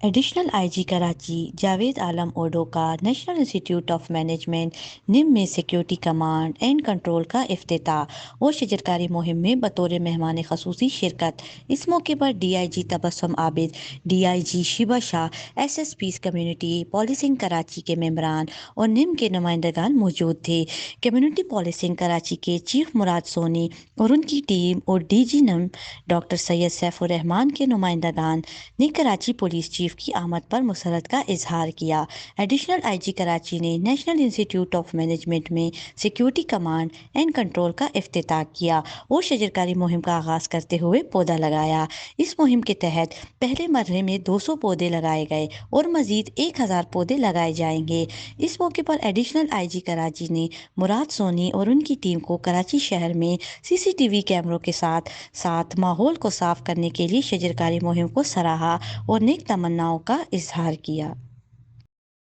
Additional I G Karachi Javed Alam اوڈو کا national institute of management نم میں سیکیورٹی کمانڈ اینڈ کنٹرول کا افتتاح اور شجرکاری مہم میں بطور مہمان خصوصی شرکت۔ اس موقع پر D I G Tabassum Abid, D I G Shiba Shah, S S Ps community policing Karachi کے ممبران اور نم کے نمائندگان موجود تھے۔ کمیونٹی پالیسنگ کراچی کے چیف مراد سونی اور ان کی ٹیم اور ڈی جی نم ڈاکٹر سید سیف الرحمان کے نمائندگان نے کراچی پولیس چیف کی آمد پر مسرت کا اظہار کیا۔ ایڈیشنل آئی جی کراچی نے نیشنل انسٹیٹیوٹ آف مینجمنٹ میں سیکیورٹی کمانڈ اینڈ کنٹرول کا افتتاح کیا اور شجرکاری مہم کا آغاز کرتے ہوئے پودا لگایا۔ اس مہم کے تحت پہلے مرحلے میں 200 پودے لگائے گئے اور مزید 1000 پودے لگائے جائیں گے۔ اس موقع پر ایڈیشنل آئی جی کراچی نے مراد سونی اور ان کی ٹیم کو کراچی شہر میں سی سی ٹی وی کیمروں کے ساتھ ساتھ ماحول کو صاف کرنے کے لیے شجرکاری مہم کو سراہا اور نیک تمناؤں کا اظہار کیا۔